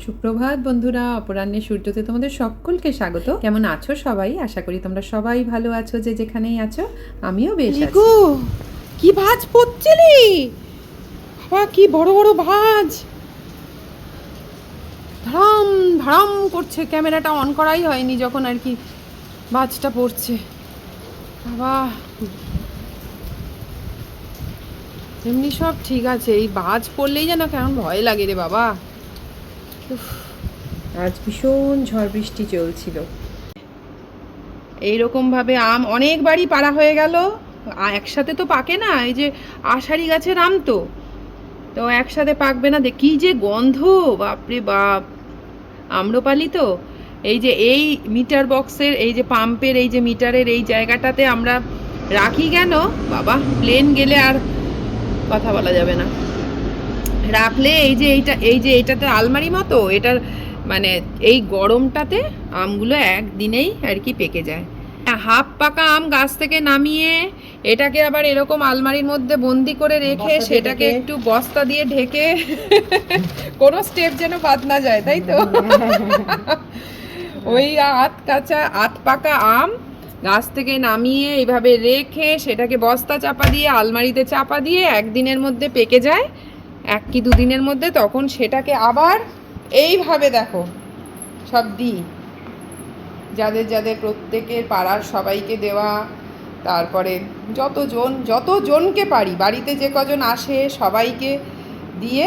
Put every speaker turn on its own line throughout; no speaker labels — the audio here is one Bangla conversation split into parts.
সুপ্রভাত বন্ধুরা, অপরাহ্নে সূর্যতে তোমাদের সকলকে স্বাগত। কেমন আছো সবাই? আশা করি তোমরা সবাই ভালো আছো, যে যেখানেই আছো। আমিও বেশ আছি।
লিকু, কি ভাঁজ পড়ছিলি? বাবা, কি বড় বড় ভাঁজ! ধড়াম ধড়াম করছে। ক্যামেরাটা অন করাই হয়নি যখন আর কি ভাঁজটা পড়ছে। বাবা, এমনি সব ঠিক আছে, এই ভাঁজ পড়লেই যেন কেমন ভয় লাগে রে বাবা।
আজ ভীষণ ঝড় বৃষ্টি চলছিল।
এইরকমভাবে আম অনেকবারই পাড়া হয়ে গেল। একসাথে তো পাকে না, এই যে আষাঢ়ি গাছের আম তো তো একসাথে পাকবে না। কি যে গন্ধ, বাপরে বাপ! আম্রপালি তো এই যে এই মিটার বক্সের এই যে পাম্পের এই যে মিটারের এই জায়গাটাতে আমরা রাখি কেন বাবা? প্লেন গেলে আর কথা বলা যাবে না। রাখলে এই যে এইটাতে আলমারি মতো, এটার মানে এই গরমটাতে আমগুলো একদিনেই আর কি পেকে যায়। হাফ পাকা আম গাছ থেকে নামিয়ে এটাকে আবার এরকম আলমারির মধ্যে বন্দি করে রেখে সেটাকে একটু বস্তা দিয়ে ঢেকে কোনো স্টেপ যেন বাদ না যায়, তাই তো? ওই আধ পাকা আম গাছ থেকে নামিয়ে এইভাবে রেখে সেটাকে বস্তা চাপা দিয়ে আলমারিতে চাপা দিয়ে একদিনের মধ্যে পেকে যায়, 1 কি 2 দিনের মধ্যে। তখন সেটাকে আবার এইভাবে দেখো সব দিই, যাদের যাদের প্রত্যেকের পাড়ার সবাইকে দেওয়া, তারপরে যতজনকে পারি বাড়িতে যে কজন আসে সবাইকে দিয়ে,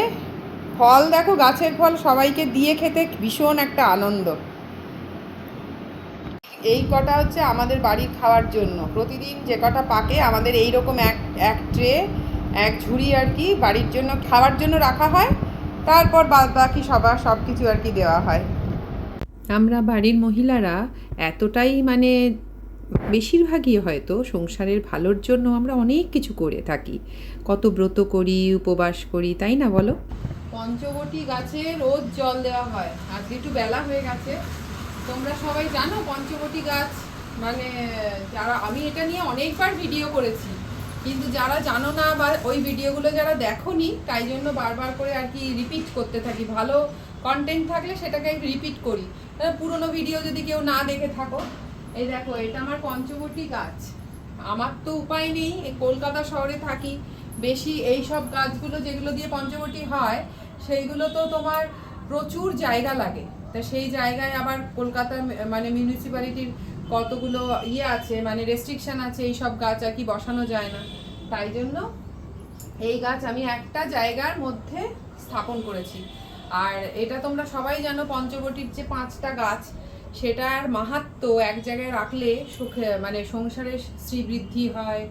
ফল দেখো গাছের ফল সবাইকে দিয়ে খেতে ভীষণ একটা আনন্দ। এই কটা হচ্ছে আমাদের বাড়ির খাওয়ার জন্য। প্রতিদিন যে কটা পাকে আমাদের এই রকম এক ট্রে, এক ঝুড়ি আর কি বাড়ির জন্য খাওয়ার জন্য রাখা হয়। তারপর বাকি সব কিছু আর কি দেওয়া হয়।
আমরা বাড়ির মহিলারা এতটাই বেশিরভাগই হয়তো সংসারের ভালোর জন্য আমরা অনেক কিছু করে থাকি। কত ব্রত করি, উপবাস করি, তাই না বলো?
পঞ্চবটী গাছে রোজ জল দেওয়া হয়। আজকে একটু বেলা হয়ে গেছে। তোমরা সবাই জানো পঞ্চবটী গাছ মানে, যারা, আমি এটা নিয়ে অনেকবার ভিডিও করেছি, কিন্তু যারা জানো না বা ওই ভিডিওগুলো যারা দেখোনি, তাই জন্য বারবার করে আর কি রিপিট করতে থাকি। ভালো কন্টেন্ট থাকলে সেটাকে রিপিট করি। পুরনো ভিডিও যদি কেউ না দেখে থাকো, এই দেখো এটা আমার পঞ্চবটী গাছ। আমার তো উপায় নেই, কলকাতা শহরে থাকি, বেশি এই সব গাছগুলো যেগুলো দিয়ে পঞ্চবটী হয় সেইগুলো তো তোমার প্রচুর জায়গা লাগে। তা সেই জায়গায় আবার কলকাতা মানে মিউনিসিপ্যালিটির কতগুলো আছে, মানে রেস্ট্রিকশন আছে, এই সব গাছ আর কি বসানো যায় না। তাই জন্য এই গাছ আমি একটা জায়গার মধ্যে স্থাপন করেছি। আর এটা তোমরা সবাই জানো, পঞ্চবটির যে 5টা গাছ, সেটার মাহাত্ম্য এক জায়গায় রাখলে সুখে মানে সংসারে শ্রীবৃদ্ধি হয়,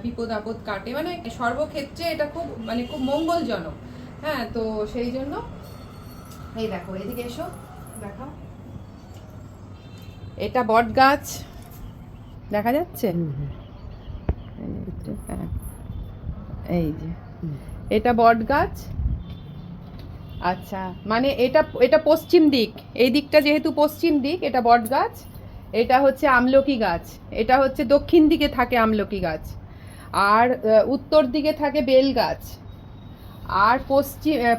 বিপদ আপদ কাটে, মানে সর্বক্ষেত্রে এটা খুব মঙ্গলজনক। হ্যাঁ, তো সেই জন্য এই দেখো, এদিকে এসো দেখাও। এটা বট গাছ, দেখা যাচ্ছে? এই যে এটা বট গাছ। আচ্ছা, মানে এটা পশ্চিম দিক, এই দিকটা যেহেতু পশ্চিম দিক, এটা বট গাছ। এটা হচ্ছে আমলকি গাছ। এটা হচ্ছে দক্ষিণ দিকে থাকে আমলকি গাছ, আর উত্তর দিকে থাকে বেল গাছ, আর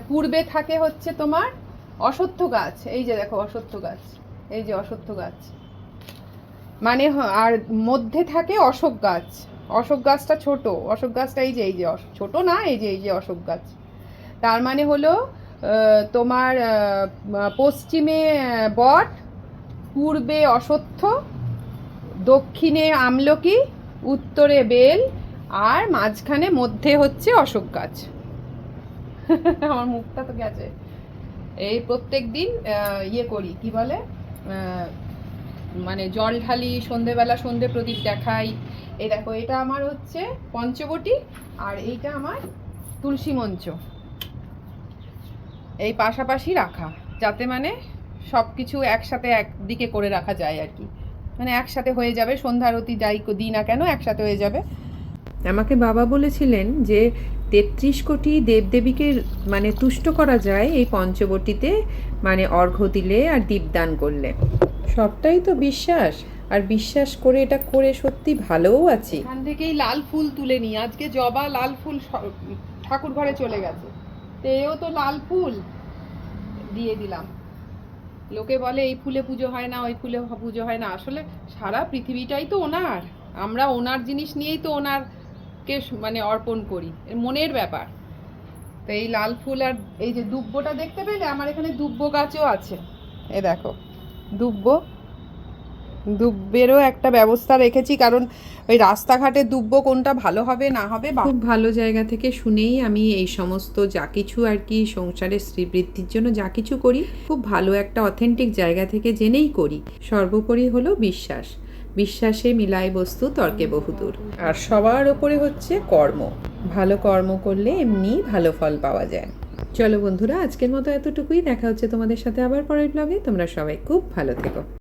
পূর্বে থাকে হচ্ছে তোমার অশ্বত্থ গাছ। এই যে দেখো অশ্বত্থ গাছ, এই যে অশ্বত্থ গাছ, মানে আর মধ্যে থাকে অশোক গাছ। অশোক গাছটা ছোট, অশোক গাছটা এই যে ছোট না, এই যে অশোক গাছ। তার মানে হলো তোমার পশ্চিমে বট, পূর্বে অশ্বত্থ, দক্ষিণে আমলকি, উত্তরে বেল, আর মাঝখানে মধ্যে হচ্ছে অশোক গাছ। আমার মুখটা তো গেছে। এই প্রত্যেক দিন করি, কি বলে, মানে জল ঢালি, সন্ধেবেলা সন্ধে প্রদীপ দেখাই। এই দেখো এটা আমার হচ্ছে পঞ্চবটী, আর এইটা আমার তুলসী মঞ্চ। এই পাশাপাশি রাখা, যাতে মানে সব কিছু একসাথে একদিকে করে রাখা যায় আর কি, মানে একসাথে হয়ে যাবে। সন্ধ্যা আরতি যাই দিই না কেন, একসাথে হয়ে যাবে।
আমাকে বাবা বলেছিলেন যে 33 কোটি দেবদেবীকে তুষ্ট করা যায় এই পঞ্চবটিতে, অর্ঘ্য দিলে আর দীপদান করলে। সবটাই তো বিশ্বাস, আর বিশ্বাস করে এটা করে সত্যি ভালোও আছি।
এখান থেকেই লাল ফুল তুলে নিই। আজকে জবা লাল ফুল ঠাকুর ঘরে চলে গেছে, তো এও তো লাল ফুল দিয়ে দিলাম। লোকে বলে এই ফুলে পুজো হয় না, ওই ফুলে পুজো হয় না, আসলে সারা পৃথিবীটাই তো ওনার, আমরা ওনার জিনিস নিয়েই তো ওনারকে মানে অর্পণ করি, এর মনের ব্যাপার। তো এই লাল ফুল আর এই যে দুব্বটা দেখতে পেলে, আমার এখানে দুব্ব গাছও আছে, এ দেখো দুব্বেরও একটা ব্যবস্থা রেখেছি, কারণ ওই রাস্তাঘাটে দুব্ব কোনটা ভালো হবে না হবে
খুব ভালো জায়গা থেকে শুনেই আমি এই সমস্ত যা কিছু আর কি সংসারের শ্রীবৃদ্ধির জন্য যা কিছু করি, খুব ভালো একটা অথেন্টিক জায়গা থেকে জেনেই করি। সর্বোপরি হলো বিশ্বাস, বিশ্বাসে মিলায় বস্তু তর্কে বহুদূর। আর সবার ওপরে হচ্ছে কর্ম, ভালো কর্ম করলে এমনি ভালো ফল পাওয়া যায়। চলো বন্ধুরা, আজকের মতো এতটুকুই। দেখা হচ্ছে তোমাদের সাথে আবার পরের ব্লগে। তোমরা সবাই খুব ভালো থেকো।